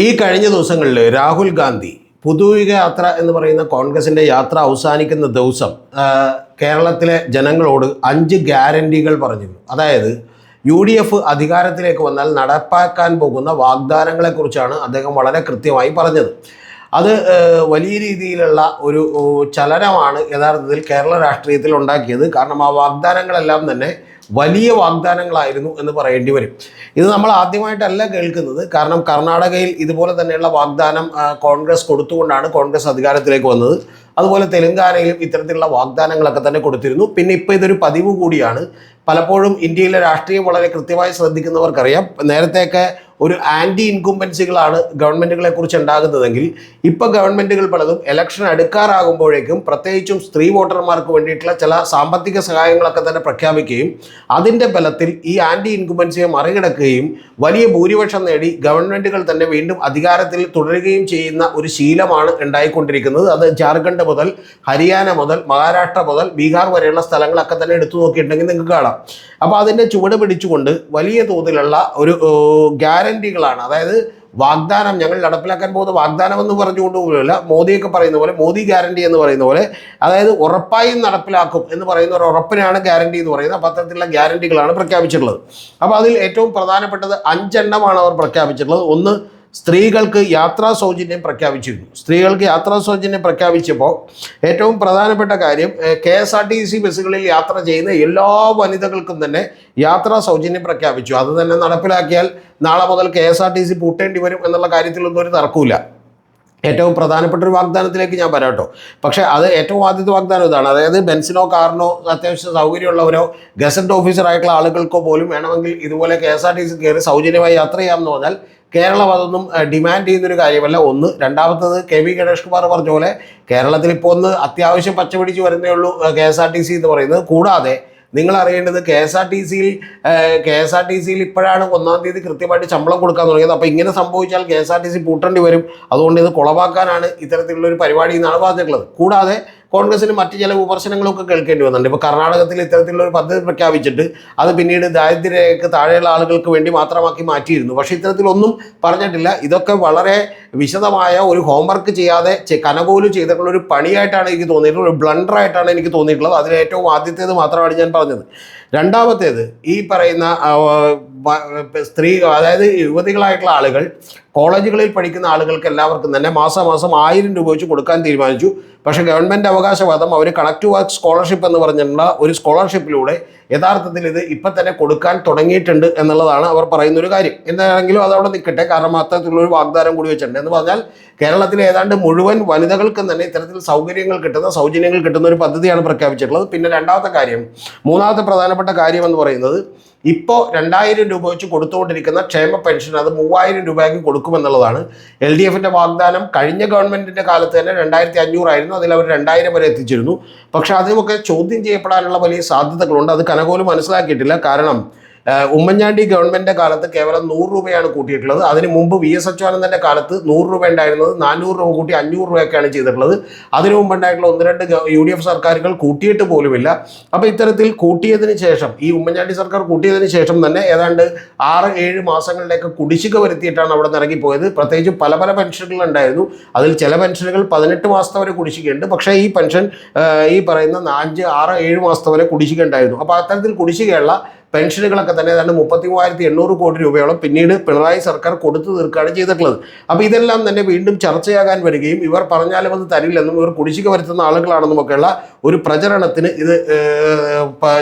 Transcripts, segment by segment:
ഈ കഴിഞ്ഞ ദിവസങ്ങളിൽ രാഹുൽ ഗാന്ധി പുതുയുഗ യാത്ര എന്ന് പറയുന്ന കോൺഗ്രസിൻ്റെ യാത്ര അവസാനിക്കുന്ന ദിവസം കേരളത്തിലെ ജനങ്ങളോട് 5 ഗ്യാരണ്ടികൾ പറഞ്ഞിരുന്നു. അതായത് UDF അധികാരത്തിലേക്ക് വന്നാൽ നടപ്പാക്കാൻ പോകുന്ന വാഗ്ദാനങ്ങളെക്കുറിച്ചാണ് അദ്ദേഹം വളരെ കൃത്യമായി പറഞ്ഞത്. അത് വലിയ രീതിയിലുള്ള ഒരു ചലനമാണ് യഥാർത്ഥത്തിൽ കേരള രാഷ്ട്രീയത്തിൽ ഉണ്ടാക്കിയത്. കാരണം ആ വാഗ്ദാനങ്ങളെല്ലാം തന്നെ വലിയ വാഗ്ദാനങ്ങളായിരുന്നു എന്ന് പറയേണ്ടി വരും. ഇത് നമ്മൾ ആദ്യമായിട്ടല്ല കേൾക്കുന്നത്. കാരണം കർണാടകയിൽ ഇതുപോലെ തന്നെയുള്ള വാഗ്ദാനം കോൺഗ്രസ് കൊടുത്തുകൊണ്ടാണ് കോൺഗ്രസ് അധികാരത്തിലേക്ക് വന്നത്. അതുപോലെ തെലങ്കാനയിലും ഇത്തരത്തിലുള്ള വാഗ്ദാനങ്ങളൊക്കെ തന്നെ കൊടുത്തിരുന്നു. പിന്നെ ഇപ്പോൾ ഇതൊരു പതിവ് കൂടിയാണ്. പലപ്പോഴും ഇന്ത്യയിലെ രാഷ്ട്രീയം വളരെ കൃത്യമായി ശ്രദ്ധിക്കുന്നവർക്കറിയാം, നേരത്തെയൊക്കെ ഒരു ആൻറ്റി ഇൻകുംബൻസികളാണ് ഗവൺമെൻറ്റുകളെ കുറിച്ച് ഉണ്ടാകുന്നതെങ്കിൽ ഇപ്പോൾ ഗവൺമെൻറ്റുകൾ പലതും ഇലക്ഷൻ അടുക്കാറാകുമ്പോഴേക്കും പ്രത്യേകിച്ചും സ്ത്രീ വോട്ടർമാർക്ക് വേണ്ടിയിട്ടുള്ള ചില സാമ്പത്തിക സഹായങ്ങളൊക്കെ തന്നെ പ്രഖ്യാപിക്കുകയും അതിൻ്റെ ബലത്തിൽ ഈ ആൻറ്റി ഇൻകുംബൻസിയെ മറികടക്കുകയും വലിയ ഭൂരിപക്ഷം നേടി ഗവൺമെൻറ്റുകൾ തന്നെ വീണ്ടും അധികാരത്തിൽ തുടരുകയും ചെയ്യുന്ന ഒരു ശീലമാണ് ഉണ്ടായിക്കൊണ്ടിരിക്കുന്നത്. അത് ജാർഖണ്ഡ് മുതൽ ഹരിയാന മുതൽ മഹാരാഷ്ട്ര മുതൽ ബീഹാർ വരെയുള്ള സ്ഥലങ്ങളൊക്കെ തന്നെ എടുത്തു നോക്കിയിട്ടുണ്ടെങ്കിൽ നിങ്ങൾക്ക് കാണാം. അപ്പോൾ അതിൻ്റെ ചുവട് പിടിച്ചുകൊണ്ട് വലിയ തോതിലുള്ള ഒരു ഗ്യാരണ്ടികളാണ്, അതായത് വാഗ്ദാനം, ഞങ്ങൾ നടപ്പിലാക്കാൻ പോകുന്ന വാഗ്ദാനം എന്ന് പറഞ്ഞുകൊണ്ട് പോലുമല്ല, മോദിയൊക്കെ പറയുന്ന പോലെ മോദി ഗ്യാരണ്ടി എന്ന് പറയുന്ന പോലെ, അതായത് ഉറപ്പായും നടപ്പിലാക്കും എന്ന് പറയുന്ന ഒരു ഉറപ്പിനാണ് ഗ്യാരണ്ടി എന്ന് പറയുന്നത്. അപ്പോൾ അത്തരത്തിലുള്ള ഗ്യാരണ്ടികളാണ് പ്രഖ്യാപിച്ചിട്ടുള്ളത്. അപ്പോൾ അതിൽ ഏറ്റവും പ്രധാനപ്പെട്ടത് 5 എണ്ണമാണ് അവർ പ്രഖ്യാപിച്ചിട്ടുള്ളത്. ഒന്ന്, സ്ത്രീകൾക്ക് യാത്രാ സൗജന്യം പ്രഖ്യാപിച്ചിരുന്നു. സ്ത്രീകൾക്ക് യാത്രാ സൗജന്യം പ്രഖ്യാപിച്ചപ്പോൾ ഏറ്റവും പ്രധാനപ്പെട്ട കാര്യം, KSRTC ബസ്സുകളിൽ യാത്ര ചെയ്യുന്ന എല്ലാ വനിതകൾക്കും തന്നെ യാത്രാ സൗജന്യം പ്രഖ്യാപിച്ചു. അത് തന്നെ നടപ്പിലാക്കിയാൽ നാളെ മുതൽ KSRTC പൂട്ടേണ്ടി വരും എന്നുള്ള കാര്യത്തിലൊന്നും ഒരു തർക്കമില്ല. ഏറ്റവും പ്രധാനപ്പെട്ട ഒരു വാഗ്ദാനത്തിലേക്ക് ഞാൻ വരാം കേട്ടോ. പക്ഷേ അത് ഏറ്റവും ആദ്യത്തെ വാഗ്ദാനം ഇതാണ്. അതായത് ബെൻസിനോ കാറിനോ അത്യാവശ്യം സൗകര്യമുള്ളവരോ ഗസറ്റ് ഓഫീസറായിട്ടുള്ള ആളുകൾക്കോ പോലും വേണമെങ്കിൽ ഇതുപോലെ KSRTC കയറി സൗജന്യമായി യാത്ര ചെയ്യാമെന്ന് പറഞ്ഞാൽ കേരളം അതൊന്നും ഡിമാൻഡ് ചെയ്യുന്നൊരു കാര്യമല്ല. ഒന്ന്. രണ്ടാമത്തത്, KV ഗണേഷ് കുമാർ പറഞ്ഞ പോലെ കേരളത്തിൽ ഇപ്പോൾ ഒന്ന് അത്യാവശ്യം പച്ചപിടിച്ച് വരുന്നേ ഉള്ളൂ KSRTC എന്ന് പറയുന്നത്. കൂടാതെ നിങ്ങൾ അറിയേണ്ടത് KSRTCയിൽ ഇപ്പോഴാണ് 1-ാം തീയതി കൃത്യമായിട്ട് ശമ്പളം കൊടുക്കാൻ തുടങ്ങിയത്. അപ്പോൾ ഇങ്ങനെ സംഭവിച്ചാൽ KSRTC പൂട്ടേണ്ടി വരും. അതുകൊണ്ട് ഇത് കുളവാക്കാനാണ് ഇത്തരത്തിലുള്ളൊരു പരിപാടി എന്നാണ് പറഞ്ഞിട്ടുള്ളത്. കൂടാതെ കോൺഗ്രസിന് മറ്റ് ചില വിമർശനങ്ങളൊക്കെ കേൾക്കേണ്ടി വന്നിട്ടുണ്ട്. ഇപ്പോൾ കർണാടകത്തിൽ ഇത്തരത്തിലുള്ള ഒരു പദ്ധതി പ്രഖ്യാപിച്ചിട്ട് അത് പിന്നീട് ദാരിദ്ര്യരേഖയ്ക്ക് താഴെയുള്ള ആളുകൾക്ക് വേണ്ടി മാത്രമാക്കി മാറ്റിയിരുന്നു. പക്ഷേ ഇത്തരത്തിലൊന്നും പറഞ്ഞിട്ടില്ല. ഇതൊക്കെ വളരെ വിശദമായ ഒരു ഹോംവർക്ക് ചെയ്യാതെ കനകോല് ചെയ്തിട്ടുള്ള ഒരു പണിയായിട്ടാണ് എനിക്ക് തോന്നിയിട്ടുള്ളത്, ഒരു ബ്ലണ്ടറായിട്ടാണ് എനിക്ക് തോന്നിയിട്ടുള്ളത്. അതിൽ ഏറ്റവും ആദ്യത്തേത് മാത്രമാണ് ഞാൻ പറഞ്ഞത്. രണ്ടാമത്തേത്, ഈ പറയുന്ന സ്ത്രീ, അതായത് യുവതികളായിട്ടുള്ള ആളുകൾ, കോളേജുകളിൽ പഠിക്കുന്ന ആളുകൾക്ക് എല്ലാവർക്കും തന്നെ മാസം 1000 രൂപ വെച്ച് കൊടുക്കാൻ തീരുമാനിച്ചു. പക്ഷേ ഗവൺമെൻറ് അവകാശവാദം അവർ കണക്ട് ടു വർക്ക് സ്കോളർഷിപ്പ് എന്ന് പറഞ്ഞിട്ടുള്ള ഒരു സ്കോളർഷിപ്പിലൂടെ യഥാർത്ഥത്തിൽ ഇത് ഇപ്പം തന്നെ കൊടുക്കാൻ തുടങ്ങിയിട്ടുണ്ട് എന്നുള്ളതാണ് അവർ പറയുന്നൊരു കാര്യം. എന്താണെങ്കിലും അതവിടെ നിൽക്കട്ടെ, കാരണം അത്തരത്തിലുള്ളൊരു വാഗ്ദാനം കൂടി വെച്ചിട്ടുണ്ട്. എന്ന് പറഞ്ഞാൽ കേരളത്തിലെ ഏതാണ്ട് മുഴുവൻ വനിതകൾക്കും തന്നെ ഇത്തരത്തിൽ സൗജന്യങ്ങൾ കിട്ടുന്ന ഒരു പദ്ധതിയാണ് പ്രഖ്യാപിച്ചിട്ടുള്ളത്. പിന്നെ മൂന്നാമത്തെ പ്രധാനപ്പെട്ട കാര്യം എന്ന് പറയുന്നത്, ഇപ്പോൾ 2000 രൂപ വെച്ച് കൊടുത്തുകൊണ്ടിരിക്കുന്ന ക്ഷേമ പെൻഷൻ അത് 3000 രൂപയാക്കി കൊടുക്കുമെന്നുള്ളതാണ്. LDFിൻ്റെ വാഗ്ദാനം കഴിഞ്ഞ ഗവൺമെൻറ്റിൻ്റെ കാലത്ത് തന്നെ 2500 ആയിരുന്നു. അതിൽ അവർ 2000 വരെ എത്തിച്ചിരുന്നു. പക്ഷേ അതിനൊക്കെ ചോദ്യം ചെയ്യപ്പെടാനുള്ള വലിയ സാധ്യതകളുണ്ട്. അത് കനകോലും മനസ്സിലാക്കിയിട്ടില്ല. കാരണം ഉമ്മൻചാണ്ടി ഗവൺമെൻറ്റിൻ്റെ കാലത്ത് കേവലം 100 രൂപയാണ് കൂട്ടിയിട്ടുള്ളത്. അതിന് മുമ്പ് VS അച്യുതാനന്ദൻ്റെ കാലത്ത് 100 രൂപ ഉണ്ടായിരുന്നത് 400 രൂപ കൂട്ടി 500 രൂപയൊക്കെയാണ് ചെയ്തിട്ടുള്ളത്. അതിനു മുമ്പുണ്ടായിട്ടുള്ള 1-2 UDF സർക്കാരുകൾ കൂട്ടിയിട്ട് പോലുമില്ല. അപ്പോൾ ഇത്തരത്തിൽ കൂട്ടിയതിന് ശേഷം, ഈ ഉമ്മൻചാണ്ടി സർക്കാർ കൂട്ടിയതിന് ശേഷം തന്നെ ഏതാണ്ട് 6-7 മാസങ്ങളിലേക്ക് കുടിശ്ശിക വരുത്തിയിട്ടാണ് അവിടെ നിന്ന് ഇറങ്ങിപ്പോയത്. പ്രത്യേകിച്ച് പല പെൻഷനുകൾ ഉണ്ടായിരുന്നു. അതിൽ ചില പെൻഷനുകൾ 18 മാസത്തെ വരെ കുടിശ്ശികയുണ്ട്. പക്ഷേ ഈ പെൻഷൻ ഈ പറയുന്ന 5-6-7 മാസത്തെ വരെ കുടിശ്ശിക ഉണ്ടായിരുന്നു. അപ്പോൾ അത്തരത്തിൽ കുടിശ്ശികയുള്ള പെൻഷനുകളൊക്കെ തന്നെ ഏതാണ്ട് 33,800 കോടി രൂപയോളം പിന്നീട് പിണറായി സർക്കാർ കൊടുത്തു തീർക്കുകയാണ് ചെയ്തിട്ടുള്ളത്. അപ്പോൾ ഇതെല്ലാം തന്നെ വീണ്ടും ചർച്ചയാകാൻ വരികയും ഇവർ പറഞ്ഞാലും അത് തരില്ലെന്നും ഇവർ കുടിശ്ശിക വരുത്തുന്ന ആളുകളാണെന്നുമൊക്കെയുള്ള ഒരു പ്രചരണത്തിന് ഇത്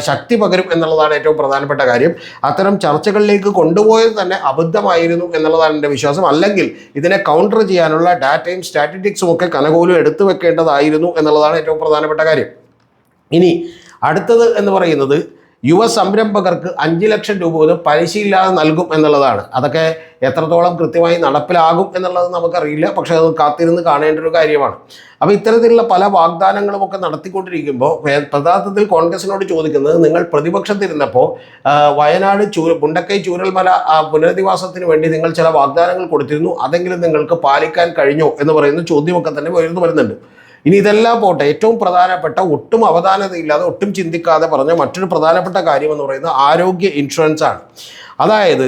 ശക്തി പകരും എന്നുള്ളതാണ് ഏറ്റവും പ്രധാനപ്പെട്ട കാര്യം. അത്തരം ചർച്ചകളിലേക്ക് കൊണ്ടുപോയത് തന്നെ അബദ്ധമായിരുന്നു എന്നുള്ളതാണ് എൻ്റെ വിശ്വാസം. അല്ലെങ്കിൽ ഇതിനെ കൗണ്ടർ ചെയ്യാനുള്ള ഡാറ്റയും സ്റ്റാറ്റിസ്റ്റിക്സും ഒക്കെ കനകോലും എടുത്തു വെക്കേണ്ടതായിരുന്നു എന്നുള്ളതാണ് ഏറ്റവും പ്രധാനപ്പെട്ട കാര്യം. ഇനി അടുത്തത് എന്ന് പറയുന്നത്, യുവ സംരംഭകർക്ക് 5 ലക്ഷം രൂപ മുതൽ പലിശയില്ലാതെ നൽകും എന്നുള്ളതാണ്. അതൊക്കെ എത്രത്തോളം കൃത്യമായി നടപ്പിലാകും എന്നുള്ളത് നമുക്കറിയില്ല. പക്ഷേ അത് കാത്തിരുന്ന് കാണേണ്ട ഒരു കാര്യമാണ്. അപ്പോൾ ഇത്തരത്തിലുള്ള പല വാഗ്ദാനങ്ങളുമൊക്കെ നടത്തിക്കൊണ്ടിരിക്കുമ്പോൾ യഥാർത്ഥത്തിൽ കോൺഗ്രസിനോട് ചോദിക്കുന്നത്, നിങ്ങൾ പ്രതിപക്ഷത്തിരുന്നപ്പോൾ വയനാട് മുണ്ടക്കൈ ചൂരൽമല പുനരധിവാസത്തിന് വേണ്ടി നിങ്ങൾ ചില വാഗ്ദാനങ്ങൾ കൊടുത്തിരുന്നു, അതെങ്കിലും നിങ്ങൾക്ക് പാലിക്കാൻ കഴിഞ്ഞോ എന്ന് പറയുന്ന ചോദ്യമൊക്കെ തന്നെ ഉയർന്നു വരുന്നുണ്ട്. ഇനി ഇതെല്ലാം പോട്ടെ, ഏറ്റവും പ്രധാനപ്പെട്ട, ഒട്ടും അവധാനതയില്ലാതെ ഒട്ടും ചിന്തിക്കാതെ പറഞ്ഞ മറ്റൊരു പ്രധാനപ്പെട്ട കാര്യം എന്ന് പറയുന്നത് ആരോഗ്യ ഇൻഷുറൻസ് ആണ്. അതായത്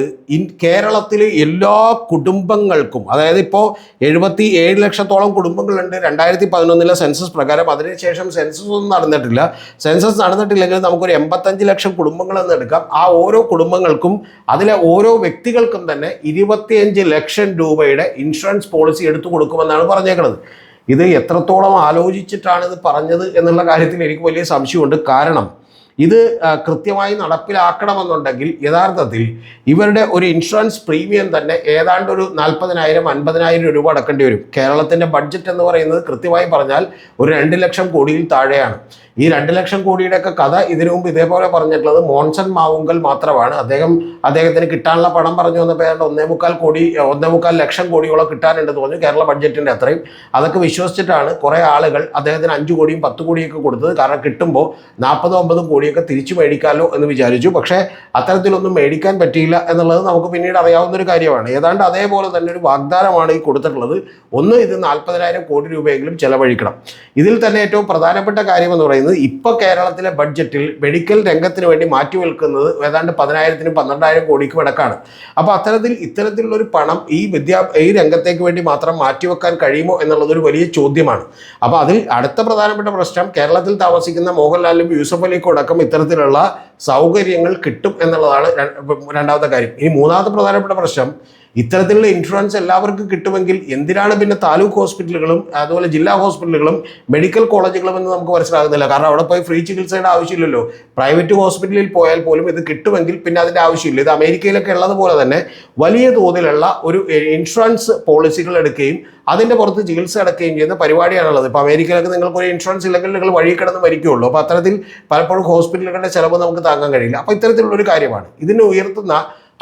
കേരളത്തിലെ എല്ലാ കുടുംബങ്ങൾക്കും, അതായത് ഇപ്പോൾ 77 ലക്ഷത്തോളം കുടുംബങ്ങളുണ്ട് 2011 സെൻസസ് പ്രകാരം. അതിനുശേഷം സെൻസസ് ഒന്നും നടന്നിട്ടില്ല. സെൻസസ് നടന്നിട്ടില്ലെങ്കിൽ നമുക്കൊരു 85 ലക്ഷം കുടുംബങ്ങളെന്ന് എടുക്കാം. ആ ഓരോ കുടുംബങ്ങൾക്കും, അതിലെ ഓരോ വ്യക്തികൾക്കും തന്നെ 25 ലക്ഷം രൂപയുടെ ഇൻഷുറൻസ് പോളിസി എടുത്തു കൊടുക്കുമെന്നാണ് പറഞ്ഞേക്കുന്നത്. ഇത് എത്രത്തോളം ആലോചിച്ചിട്ടാണ് ഇത് പറഞ്ഞത് എന്നുള്ള കാര്യത്തിൽ എനിക്ക് വലിയ സംശയമുണ്ട്. കാരണം ഇത് കൃത്യമായി നടപ്പിലാക്കണമെന്നുണ്ടെങ്കിൽ യഥാർത്ഥത്തിൽ ഇവരുടെ ഒരു ഇൻഷുറൻസ് പ്രീമിയം തന്നെ ഏതാണ്ട് ഒരു 40,000-50,000 രൂപ അടക്കേണ്ടി വരും. കേരളത്തിൻ്റെ ബഡ്ജറ്റ് എന്ന് പറയുന്നത് കൃത്യമായി പറഞ്ഞാൽ ഒരു 2 ലക്ഷം കോടിയിൽ താഴെയാണ്. ഈ 2 ലക്ഷം കോടിയുടെയൊക്കെ കഥ ഇതിനു മുമ്പ് ഇതേപോലെ പറഞ്ഞിട്ടുള്ളത് മോൺസൺ മാവുങ്കൽ മാത്രമാണ്. അദ്ദേഹത്തിന് കിട്ടാനുള്ള പണം പറഞ്ഞു വന്നപ്പോൾ ഏതാണ്ട് 1.25 ലക്ഷം കോടിയോളം കിട്ടാനുണ്ടെന്ന് പറഞ്ഞു, കേരള ബഡ്ജറ്റിൻ്റെ അത്രയും. അതൊക്കെ വിശ്വസിച്ചിട്ടാണ് കുറേ ആളുകൾ അദ്ദേഹത്തിന് 5 കോടിയും 10 കോടിയൊക്കെ കൊടുത്തത്. കാരണം കിട്ടുമ്പോൾ 40-50 കോടിയൊക്കെ തിരിച്ചു മേടിക്കാമല്ലോ എന്ന് വിചാരിച്ചു. പക്ഷേ അത്തരത്തിലൊന്നും മേടിക്കാൻ പറ്റിയില്ല എന്നുള്ളത് നമുക്ക് പിന്നീട് അറിയാവുന്ന ഒരു കാര്യമാണ്. ഏതാണ്ട് അതേപോലെ തന്നെ ഒരു വാഗ്ദാനമാണ് ഈ കൊടുത്തിട്ടുള്ളത്. ഒന്ന്, ഇത് 40,000 കോടി രൂപയെങ്കിലും ചെലവഴിക്കണം. ഇതിൽ തന്നെ ഏറ്റവും പ്രധാനപ്പെട്ട കാര്യം എന്ന് പറയുന്നത്, ഇപ്പോൾ കേരളത്തിലെ ബഡ്ജറ്റിൽ മെഡിക്കൽ രംഗത്തിന് വേണ്ടി മാറ്റിവെക്കുന്നത് ഏതാണ്ട് 10,000-12,000 കോടിക്ക് അടക്കമാണ്. അപ്പോൾ ഇത്തരത്തിലുള്ള ഒരു പണം ഈ രംഗത്തേക്ക് വേണ്ടി മാത്രം മാറ്റിവെക്കാൻ കഴിയുമോ എന്നുള്ളതൊരു വലിയ ചോദ്യമാണ്. അപ്പോൾ അതിൽ അടുത്ത പ്രധാനപ്പെട്ട പ്രശ്നം, കേരളത്തിൽ താമസിക്കുന്ന മോഹൻലാലിനും യൂസഫ് അലിക്കും അടക്കം ഇത്തരത്തിലുള്ള സൗകര്യങ്ങൾ കിട്ടും എന്നുള്ളതാണ് രണ്ടാമത്തെ കാര്യം. ഇനി മൂന്നാമത്തെ പ്രധാനപ്പെട്ട പ്രശ്നം, ഇത്തരത്തിലുള്ള ഇൻഷുറൻസ് എല്ലാവർക്കും കിട്ടുമെങ്കിൽ എന്തിനാണ് പിന്നെ താലൂക്ക് ഹോസ്പിറ്റലുകളും അതുപോലെ ജില്ലാ ഹോസ്പിറ്റലുകളും മെഡിക്കൽ കോളേജുകളും എന്ന് നമുക്ക് മനസ്സിലാകുന്നില്ല. കാരണം അവിടെ പോയി ഫ്രീ ചികിത്സയുടെ ആവശ്യമില്ലല്ലോ. പ്രൈവറ്റ് ഹോസ്പിറ്റലിൽ പോയാൽ പോലും ഇത് കിട്ടുമെങ്കിൽ പിന്നെ അതിൻ്റെ ആവശ്യമില്ല. ഇത് അമേരിക്കയിലൊക്കെ ഉള്ളതുപോലെ തന്നെ വലിയ തോതിലുള്ള ഒരു ഇൻഷുറൻസ് പോളിസികൾ എടുക്കുകയും അതിൻ്റെ പുറത്ത് ചികിത്സ അടക്കുകയും ചെയ്യുന്ന പരിപാടിയാണുള്ളത്. ഇപ്പോൾ അമേരിക്കയിലൊക്കെ നിങ്ങൾക്കൊരു ഇൻഷുറൻസ് ഇല്ലെങ്കിൽ നിങ്ങൾ വഴി കിടന്ന് മരിക്കുകയുള്ളൂ. അപ്പോൾ അത്തരത്തിൽ പലപ്പോഴും ഹോസ്പിറ്റലുകളുടെ ചിലവ് നമുക്ക് താങ്ങാൻ കഴിയില്ല. അപ്പോൾ ഇത്തരത്തിലുള്ളൊരു കാര്യമാണ്. ഇതിനെ ഉയർത്തുന്ന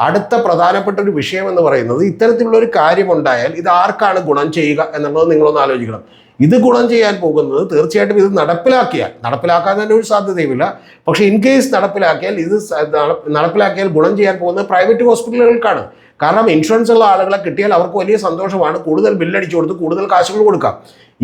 അടുത്ത പ്രധാനപ്പെട്ട ഒരു വിഷയം എന്ന് പറയുന്നത്, ഇത്തരത്തിലുള്ള ഒരു കാര്യമുണ്ടായാൽ ഇത് ആർക്കാണ് ഗുണം ചെയ്യുക എന്നുള്ളത് നിങ്ങളൊന്ന് ആലോചിക്കണം. ഇത് ഗുണം ചെയ്യാൻ പോകുന്നത് തീർച്ചയായിട്ടും ഇത് നടപ്പിലാക്കാൻ തന്നെ ഒരു സാധ്യതയുമില്ല. പക്ഷേ ഇൻ കേസ് നടപ്പിലാക്കിയാൽ ഗുണം ചെയ്യാൻ പോകുന്നത് പ്രൈവറ്റ് ഹോസ്പിറ്റലുകൾക്കാണ്. കാരണം ഇൻഷുറൻസ് ഉള്ള ആളുകളെ കിട്ടിയാൽ അവർക്ക് വലിയ സന്തോഷമാണ്. കൂടുതൽ ബില്ലടിച്ചു കൊടുത്ത് കൂടുതൽ കാശുകൾ കൊടുക്കാം.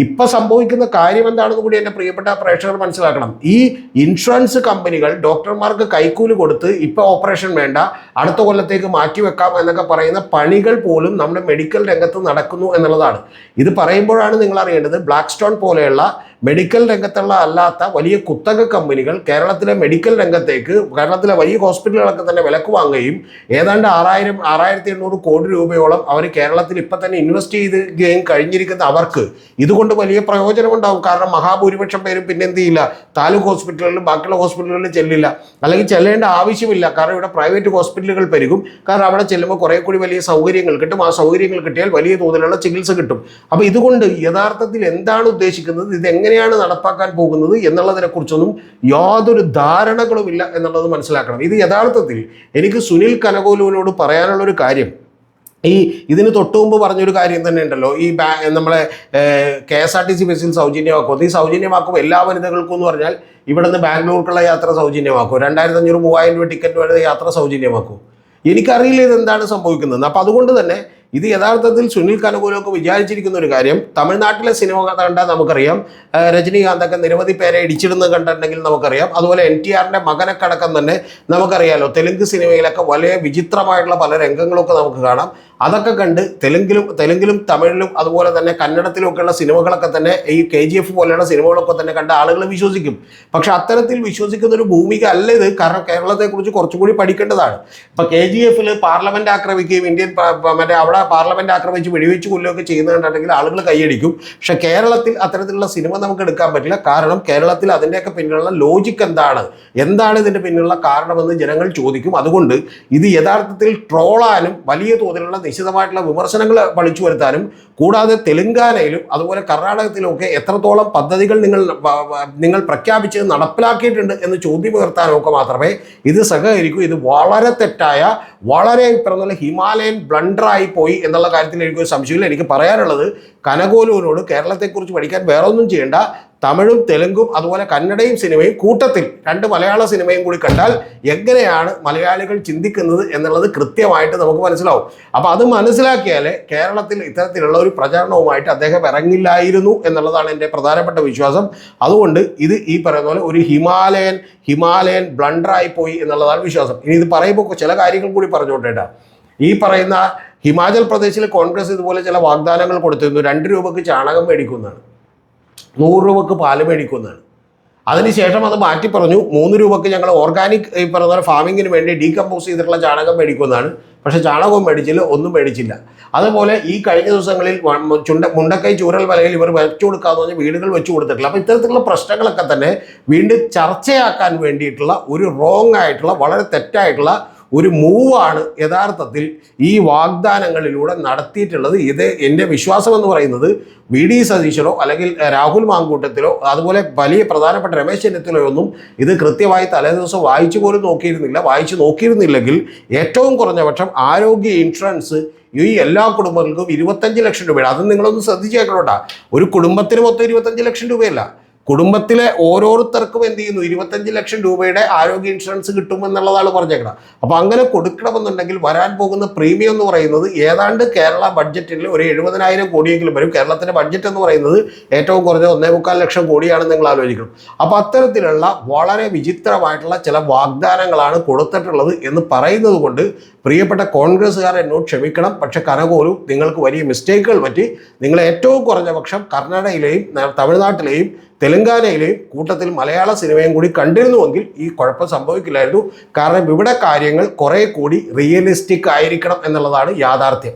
ഇപ്പം സംഭവിക്കുന്ന കാര്യം എന്താണെന്ന് കൂടി എൻ്റെ പ്രിയപ്പെട്ട പ്രേക്ഷകർ മനസ്സിലാക്കണം. ഈ ഇൻഷുറൻസ് കമ്പനികൾ ഡോക്ടർമാർക്ക് കൈക്കൂലി കൊടുത്ത് ഇപ്പോൾ ഓപ്പറേഷൻ വേണ്ട, അടുത്ത കൊല്ലത്തേക്ക് മാറ്റിവെക്കാം എന്നൊക്കെ പറയുന്ന പണികൾ പോലും നമ്മുടെ മെഡിക്കൽ രംഗത്ത് നടക്കുന്നു എന്നുള്ളതാണ്. ഇത് പറയുമ്പോഴാണ് നിങ്ങൾ അറിയേണ്ടത്, ബ്ലാക്ക് സ്റ്റോൺ പോലെയുള്ള മെഡിക്കൽ രംഗത്തുള്ള അല്ലാത്ത വലിയ കുത്തക കമ്പനികൾ കേരളത്തിലെ മെഡിക്കൽ രംഗത്തേക്ക്, കേരളത്തിലെ വലിയ ഹോസ്പിറ്റലുകളൊക്കെ തന്നെ വിലക്ക് വാങ്ങുകയും ഏതാണ്ട് 6,800 കോടി രൂപയോളം അവർ കേരളത്തിൽ ഇപ്പം തന്നെ ഇൻവെസ്റ്റ് ചെയ്ത് കഴിഞ്ഞിരിക്കുന്ന അവർക്ക് ഇതുകൊണ്ട് വലിയ പ്രയോജനമുണ്ടാകും. കാരണം മഹാഭൂരിപക്ഷം പേരും പിന്നെ എന്ത് ചെയ്യില്ല, താലൂക്ക് ഹോസ്പിറ്റലുകളിലും ബാക്കിയുള്ള ഹോസ്പിറ്റലുകളിലും ചെല്ലില്ല, അല്ലെങ്കിൽ ചെല്ലേണ്ട ആവശ്യമില്ല. കാരണം ഇവിടെ പ്രൈവറ്റ് ഹോസ്പിറ്റലുകൾ പെരുകും. കാരണം അവിടെ ചെല്ലുമ്പോൾ കുറേ കൂടി വലിയ സൗകര്യങ്ങൾ കിട്ടും. ആ സൗകര്യങ്ങൾ കിട്ടിയാൽ വലിയ തോതിലുള്ള ചികിത്സ കിട്ടും. അപ്പോൾ ഇതുകൊണ്ട് യഥാർത്ഥത്തിൽ എന്താണ് ഉദ്ദേശിക്കുന്നത്, ഇതെങ്ങനെയാണ് നടപ്പാക്കാൻ പോകുന്നത് എന്നുള്ളതിനെക്കുറിച്ചൊന്നും യാതൊരു ധാരണകളുമില്ല എന്നുള്ളത് മനസ്സിലാക്കണം. ഇത് യഥാർത്ഥത്തിൽ എനിക്ക് സുനിൽ കനകോലുവിനോട് പറയാനുള്ളൊരു കാര്യം, ഇതിന് തൊട്ടു മുമ്പ് പറഞ്ഞൊരു കാര്യം തന്നെ ഉണ്ടല്ലോ, നമ്മളെ KSRTC ബസ്സിൽ സൗജന്യമാക്കും. ഈ സൗജന്യമാക്കും എല്ലാ വനിതകൾക്കും എന്ന് പറഞ്ഞാൽ ഇവിടെ നിന്ന് ബാംഗ്ലൂർക്കുള്ള യാത്ര സൗജന്യമാക്കും, 2,500-3,000 രൂപ ടിക്കറ്റ് വരെ യാത്ര സൗജന്യമാക്കും. എനിക്കറിയില്ല ഇതെന്താണ് സംഭവിക്കുന്നത്. അപ്പം അതുകൊണ്ട് തന്നെ ഇത് യഥാർത്ഥത്തിൽ സുനിൽ കനകോലൊക്കെ വിചാരിച്ചിരിക്കുന്ന ഒരു കാര്യം, തമിഴ്നാട്ടിലെ സിനിമ കണ്ടാൽ നമുക്കറിയാം, രജനീകാന്തൊക്കെ നിരവധി പേരെ ഇടിച്ചിടുന്നത് കണ്ടിട്ടുണ്ടെങ്കിൽ നമുക്കറിയാം. അതുപോലെ NTRന്റെ മകനൊക്കെ അടക്കം തന്നെ നമുക്കറിയാമല്ലോ, തെലുങ്ക് സിനിമയിലൊക്കെ വലിയ വിചിത്രമായിട്ടുള്ള പല രംഗങ്ങളൊക്കെ നമുക്ക് കാണാം. അതൊക്കെ കണ്ട് തെലുങ്കിലും തമിഴിലും അതുപോലെ തന്നെ കന്നഡത്തിലും ഒക്കെയുള്ള സിനിമകളൊക്കെ തന്നെ ഈ KGF പോലെയുള്ള സിനിമകളൊക്കെ തന്നെ കണ്ട് ആളുകൾ വിശ്വസിക്കും. പക്ഷെ അത്തരത്തിൽ വിശ്വസിക്കുന്ന ഒരു ഭൂമിക അല്ല ഇത്. കാരണം കേരളത്തെക്കുറിച്ച് കുറച്ചുകൂടി പഠിക്കേണ്ടതാണ്. ഇപ്പം KGFൽ പാർലമെന്റ് ആക്രമിക്കുകയും അവിടെ പാർലമെന്റ് ആക്രമിച്ച് വെടിവെച്ച് കൊല്ലുകയൊക്കെ ചെയ്യുന്നുണ്ടെങ്കിൽ ആളുകൾ കൈയടിക്കും. പക്ഷെ കേരളത്തിൽ അത്തരത്തിലുള്ള സിനിമ നമുക്ക് എടുക്കാൻ പറ്റില്ല. കാരണം കേരളത്തിൽ അതിൻ്റെയൊക്കെ പിന്നിലുള്ള ലോജിക്ക് എന്താണ് ഇതിൻ്റെ പിന്നിലുള്ള കാരണമെന്ന് ജനങ്ങൾ ചോദിക്കും. അതുകൊണ്ട് ഇത് യഥാർത്ഥത്തിൽ ട്രോളാനും വലിയ തോതിലുള്ള നിശ്ചിതമായിട്ടുള്ള വിമർശനങ്ങൾ പളിച്ചു വരുത്താനും, കൂടാതെ തെലങ്കാനയിലും അതുപോലെ കർണാടകത്തിലും ഒക്കെ എത്രത്തോളം പദ്ധതികൾ നിങ്ങൾ പ്രഖ്യാപിച്ച് നടപ്പിലാക്കിയിട്ടുണ്ട് എന്ന് ചോദ്യം ഉയർത്താനും ഒക്കെ മാത്രമേ ഇത് സഹകരിക്കൂ. ഇത് വളരെ തെറ്റായ, വളരെ പറഞ്ഞ ഹിമാലയൻ ബ്ലണ്ടറായി പോയി എന്നുള്ള കാര്യത്തിൽ എനിക്കൊരു സംശയമില്ല. എനിക്ക് പറയാനുള്ളത്, കനകോലുവിനോട് കേരളത്തെക്കുറിച്ച് പഠിക്കാൻ വേറെ ഒന്നും ചെയ്യേണ്ട, തമിഴും തെലുങ്കും അതുപോലെ കന്നഡയും സിനിമയും കൂട്ടത്തിൽ 2 മലയാള സിനിമയും കൂടി കണ്ടാൽ എങ്ങനെയാണ് മലയാളികൾ ചിന്തിക്കുന്നത് എന്നുള്ളത് കൃത്യമായിട്ട് നമുക്ക് മനസ്സിലാവും. അപ്പോൾ അത് മനസ്സിലാക്കിയാൽ കേരളത്തിൽ ഇത്തരത്തിലുള്ള ഒരു പ്രചാരണവുമായിട്ട് അദ്ദേഹം ഇറങ്ങില്ലായിരുന്നു എന്നുള്ളതാണ് എൻ്റെ പ്രധാനപ്പെട്ട വിശ്വാസം. അതുകൊണ്ട് ഇത് ഈ പറയുന്ന പോലെ ഒരു ഹിമാലയൻ ബ്ലണ്ടറായി പോയി എന്നുള്ളതാണ് വിശ്വാസം. ഇനി ഇത് പറയുമ്പോൾ ചില കാര്യങ്ങൾ കൂടി പറഞ്ഞുകൊണ്ടേട്ടാ. ഈ പറയുന്ന ഹിമാചൽ പ്രദേശിൽ കോൺഗ്രസ് ഇതുപോലെ ചില വാഗ്ദാനങ്ങൾ കൊടുത്തിരുന്നു. 2 രൂപക്ക് ചാണകം മേടിക്കുന്നതാണ്, 100 രൂപക്ക് പാല് മേടിക്കുന്നതാണ്. അതിനുശേഷം അത് മാറ്റി പറഞ്ഞു 3 രൂപക്ക് ഞങ്ങൾ ഓർഗാനിക് ഈ പറഞ്ഞ ഫാമിങ്ങിന് വേണ്ടി ഡീകമ്പോസ് ചെയ്തിട്ടുള്ള ചാണകം മേടിക്കുന്നതാണ്. പക്ഷെ ചാണകവും മേടിച്ചില്ല, ഒന്നും മേടിച്ചില്ല. അതുപോലെ ഈ കഴിഞ്ഞ ദിവസങ്ങളിൽ മുണ്ടക്കൈ ചൂരൽ വലയിൽ ഇവർ വെച്ചു കൊടുക്കാന്ന് പറഞ്ഞ് വീടുകൾ വെച്ചു കൊടുത്തിട്ടില്ല. അപ്പോൾ ഇത്തരത്തിലുള്ള പ്രശ്നങ്ങളൊക്കെ തന്നെ വീണ്ടും ചർച്ചയാക്കാൻ വേണ്ടിയിട്ടുള്ള ഒരു റോങ് ആയിട്ടുള്ള വളരെ തെറ്റായിട്ടുള്ള ഒരു മൂവാണ് യഥാർത്ഥത്തിൽ ഈ വാഗ്ദാനങ്ങളിലൂടെ നടത്തിയിട്ടുള്ളത്. ഇത് എൻ്റെ വിശ്വാസം എന്ന് പറയുന്നത് വി.ഡി. സതീശനോ അല്ലെങ്കിൽ രാഹുൽ മാങ്കൂട്ടത്തിലോ അതുപോലെ വലിയ പ്രധാനപ്പെട്ട രമേശ് ചെന്നിത്തലയോ ഒന്നും ഇത് കൃത്യമായി തലേദിവസം വായിച്ചു പോലും നോക്കിയിരുന്നില്ല. വായിച്ചു നോക്കിയിരുന്നില്ലെങ്കിൽ ഏറ്റവും കുറഞ്ഞ പക്ഷം ആരോഗ്യ ഇൻഷുറൻസ് ഈ എല്ലാ കുടുംബങ്ങൾക്കും 25 ലക്ഷം രൂപയാണ്. അത് നിങ്ങളൊന്ന് ശ്രദ്ധിച്ചേക്കണോട്ടാ. ഒരു കുടുംബത്തിന് മൊത്തം 25 ലക്ഷം രൂപയല്ല, കുടുംബത്തിലെ ഓരോരുത്തർക്കും എന്ത് ചെയ്യുന്നു 25 ലക്ഷം രൂപയുടെ ആരോഗ്യ ഇൻഷുറൻസ് കിട്ടുമെന്നുള്ളതാണ് പറഞ്ഞേക്കണം. അപ്പോൾ അങ്ങനെ കൊടുക്കണമെന്നുണ്ടെങ്കിൽ വരാൻ പോകുന്ന പ്രീമിയം എന്ന് പറയുന്നത് ഏതാണ്ട് കേരള ബഡ്ജറ്റിൽ ഒരു 70,000 കോടിയെങ്കിലും വരും. കേരളത്തിൻ്റെ ബഡ്ജറ്റ് എന്ന് പറയുന്നത് ഏറ്റവും കുറഞ്ഞ 1.25 ലക്ഷം കോടിയാണെന്ന് നിങ്ങൾ ആലോചിക്കണം. അപ്പോൾ അത്തരത്തിലുള്ള വളരെ വിചിത്രമായിട്ടുള്ള ചില വാഗ്ദാനങ്ങളാണ് കൊടുത്തിട്ടുള്ളത് എന്ന് പറയുന്നത് കൊണ്ട് പ്രിയപ്പെട്ട കോൺഗ്രസ്സുകാർ എന്നോട് ക്ഷമിക്കണം. പക്ഷെ കനകോലും നിങ്ങൾക്ക് വലിയ മിസ്റ്റേക്കുകൾ പറ്റി. നിങ്ങൾ ഏറ്റവും കുറഞ്ഞ പക്ഷം കർണാടകയിലെയും തമിഴ്നാട്ടിലെയും തെലങ്കാനയിലെയും കൂട്ടത്തിൽ മലയാള സിനിമയും കൂടി കണ്ടിരുന്നുവെങ്കിൽ ഈ കുഴപ്പം സംഭവിക്കില്ലായിരുന്നു. കാരണം ഇവിടെ കാര്യങ്ങൾ കുറെ കൂടി റിയലിസ്റ്റിക് ആയിരിക്കണം എന്നുള്ളതാണ് യാഥാർത്ഥ്യം.